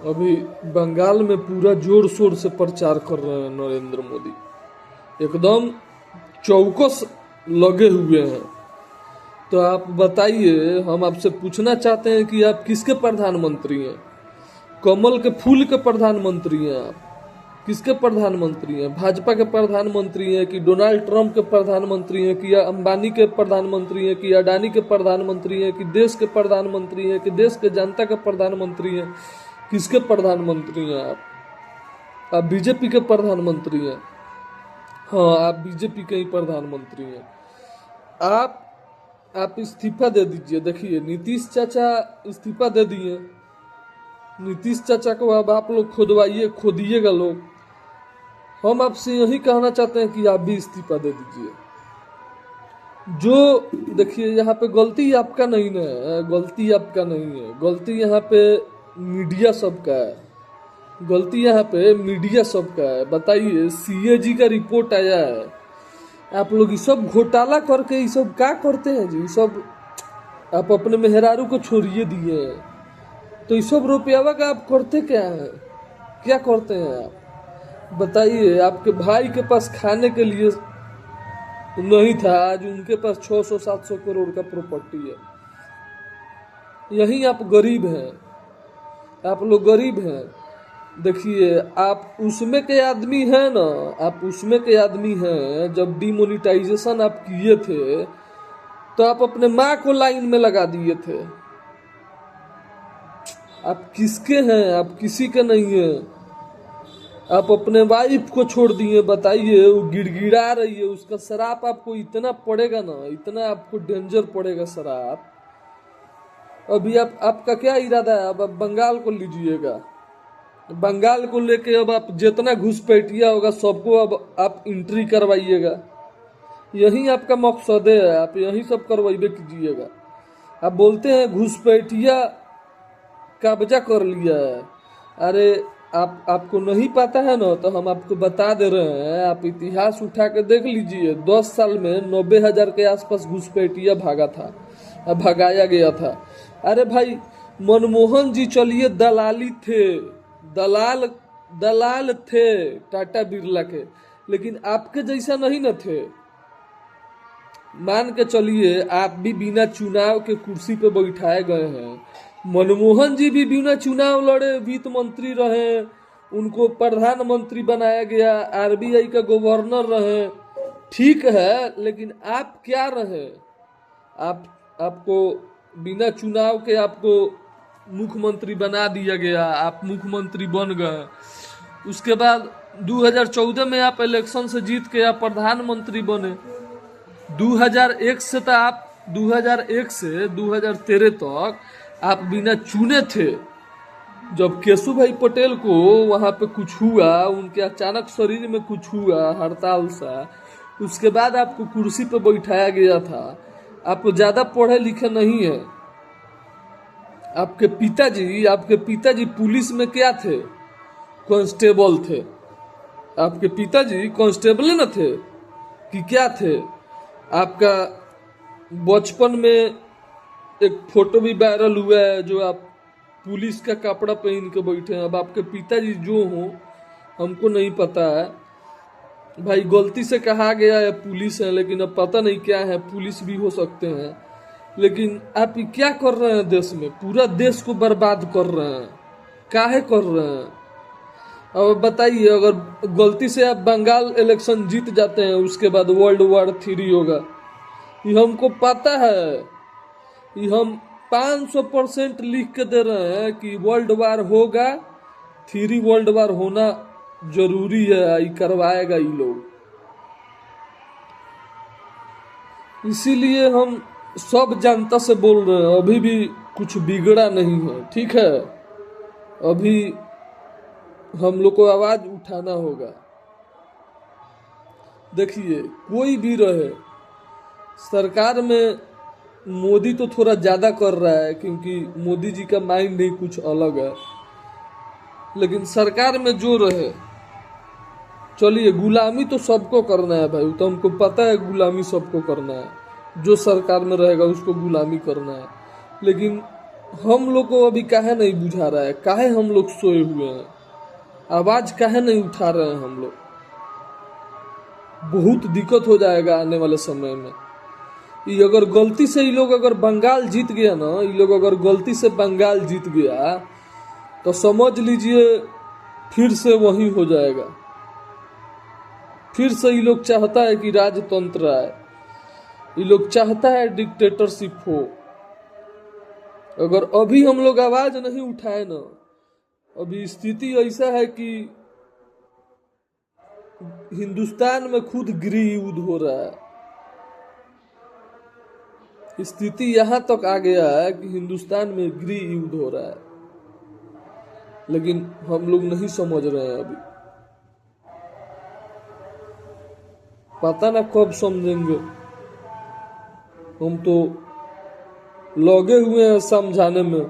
अभी बंगाल में पूरा जोर शोर से प्रचार कर रहे हैं नरेंद्र मोदी, एकदम चौकस लगे हुए हैं। तो आप बताइए, हम आपसे पूछना चाहते हैं कि आप किसके प्रधानमंत्री हैं? कमल के फूल के प्रधानमंत्री हैं आप? किसके प्रधानमंत्री हैं? भाजपा के प्रधानमंत्री हैं कि डोनाल्ड ट्रंप के प्रधानमंत्री हैं कि अंबानी के प्रधानमंत्री हैं कि अडानी के प्रधानमंत्री हैं कि देश के प्रधानमंत्री हैं कि देश के जनता के प्रधानमंत्री हैं? किसके प्रधानमंत्री हैं आप? आप बीजेपी के प्रधानमंत्री हैं। हाँ, आप बीजेपी के ही प्रधानमंत्री हैं। आप इस्तीफा दे दीजिए। देखिए, नीतीश चाचा इस्तीफा दे दिए। नीतीश चाचा को अब आप लोग खोदिएगा लोग। हम आपसे यही कहना चाहते हैं कि आप भी इस्तीफा दे दीजिए। जो देखिए, यहाँ पे गलती आपका नहीं है, गलती आपका नहीं है, गलती यहाँ पे मीडिया सबका है, गलती यहाँ पे मीडिया सबका है। बताइए, सीएजी का रिपोर्ट आया है, आप लोग ये सब घोटाला करके ये सब क्या करते हैं जी? सब आप अपने मेहरारू को छोड़िए दिए हैं, तो ये सब रुपया का आप करते क्या है? क्या करते हैं आप? बताइए, आपके भाई के पास खाने के लिए नहीं था, आज उनके पास 600-700 करोड़ का प्रॉपर्टी है। यही आप गरीब हैं, आप लोग गरीब हैं। देखिए, आप उसमें के आदमी हैं ना, आप उसमें के आदमी हैं। जब डिमोनिटाइजेशन आप किए थे तो आप अपने माँ को लाइन में लगा दिए थे। आप किसके हैं? आप किसी के नहीं हैं। आप अपने वाइफ को छोड़ दिए। बताइए, वो गिड़गिड़ा रही है, उसका शराब आपको इतना पड़ेगा ना, इतना आपको डेंजर पड़ेगा शराब। अभी आपका क्या इरादा है? अब आप बंगाल को लीजिएगा। बंगाल को लेके अब आप जितना घुसपैठिया होगा सबको अब आप एंट्री करवाइएगा। यही आपका मकसद है, आप यही सब करवाइबे कीजिएगा। आप बोलते हैं घुसपैठिया कब्जा कर लिया है। अरे, आपको नहीं पता है ना, तो हम आपको बता दे रहे हैं। आप इतिहास उठा के देख लीजिए। 10 साल में 90,000 के आसपास घुसपैठिया भगाया गया था। अरे भाई, मनमोहन जी चलिए दलाली थे, दलाल थे टाटा बिरला के, लेकिन आपके जैसा नहीं न थे। मान के चलिए, आप भी बिना चुनाव के कुर्सी पे बैठाए गए हैं। मनमोहन जी भी बिना चुनाव लड़े वित्त मंत्री रहे, उनको प्रधानमंत्री बनाया गया, आरबीआई का गवर्नर रहे। ठीक है, लेकिन आप क्या रहे? आपको बिना चुनाव के आपको मुख्यमंत्री बना दिया गया, आप मुख्यमंत्री बन गए। उसके बाद 2014 में आप इलेक्शन से जीत के आप प्रधानमंत्री बने। 2001 से 2013 तक आप बिना चुने थे। जब केशु भाई पटेल को वहां पे कुछ हुआ, उनके अचानक शरीर में कुछ हुआ हड़ताल सा, उसके बाद आपको कुर्सी पे बैठाया गया था। आप ज्यादा पढ़े लिखे नहीं है। आपके पिताजी पुलिस में क्या थे? कांस्टेबल थे। आपके पिताजी कांस्टेबल न थे कि क्या थे? आपका बचपन में एक फोटो भी वायरल हुआ है, जो आप पुलिस का कपड़ा पहन के बैठे हैं। अब आपके पिताजी जो हों, हमको नहीं पता है भाई, गलती से कहा गया है पुलिस है, लेकिन अब पता नहीं क्या है, पुलिस भी हो सकते हैं। लेकिन आप क्या कर रहे हैं देश में? पूरा देश को बर्बाद कर रहे हैं। काहे कर रहे हैं? अब बताइए, अगर गलती से आप बंगाल इलेक्शन जीत जाते हैं, उसके बाद World War 3 होगा, ये हमको पता है। ये हम 500% लिख के दे रहे हैं कि वर्ल्ड वार होगा, 3 वर्ल्ड वार होना जरूरी है, ये करवाएगा ये लोग। इसीलिए हम सब जनता से बोल रहे हैं, अभी भी कुछ बिगड़ा नहीं है, ठीक है? अभी हम लोग को आवाज उठाना होगा। देखिए, कोई भी रहे, सरकार में मोदी तो थोड़ा ज्यादा कर रहा है, क्योंकि मोदी जी का माइंड ही कुछ अलग है। लेकिन सरकार में जो रहे, चलिए, गुलामी तो सबको करना है भाई, तो हमको पता है गुलामी सबको करना है। जो सरकार में रहेगा उसको गुलामी करना है। लेकिन हम लोग को अभी काहे नहीं बुझा रहा है, काहे हम लोग सोए हुए हैं, आवाज काहे नहीं उठा रहे हैं हम लोग। बहुत दिक्कत हो जाएगा आने वाले समय में। ये अगर गलती से ये लोग अगर बंगाल जीत गया ना, ये लोग अगर गलती से बंगाल जीत गया तो समझ लीजिए फिर से वही हो जाएगा। फिर से ये लोग चाहता है कि राजतंत्र आए, ये लोग चाहता है डिक्टेटरशिप हो। अगर अभी हम लोग आवाज नहीं उठाए ना, अभी स्थिति ऐसा है कि हिंदुस्तान में खुद गृह युद्ध हो रहा है। स्थिति यहां तक आ गया है कि हिंदुस्तान में गृह युद्ध हो रहा है, लेकिन हम लोग नहीं समझ रहे हैं अभी। पता ना कब समझेंगे। हम तो लगे हुए हैं समझाने में,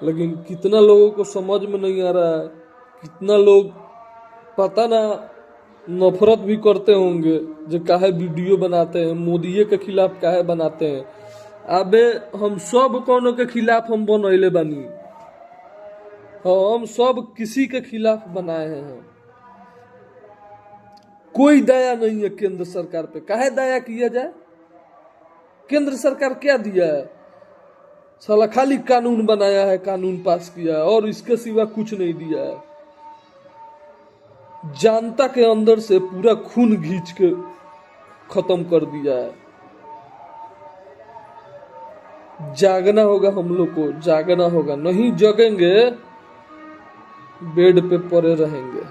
लेकिन कितना लोगों को समझ में नहीं आ रहा है। कितना लोग पता ना नफरत भी करते होंगे जो काहे वीडियो बनाते हैं, मोदी के खिलाफ काहे बनाते हैं। अबे हम सब कोनो के खिलाफ हम बनैले बानी, हम सब किसी के खिलाफ बनाए हैं। कोई दया नहीं है केंद्र सरकार पे। काहे दया किया जाए? केंद्र सरकार क्या दिया है? साला खाली कानून बनाया है, कानून पास किया है, और इसके सिवा कुछ नहीं दिया है। जनता के अंदर से पूरा खून खींच के खत्म कर दिया है। जागना होगा, हम लोग को जागना होगा। नहीं जगेंगे बेड पे पड़े रहेंगे।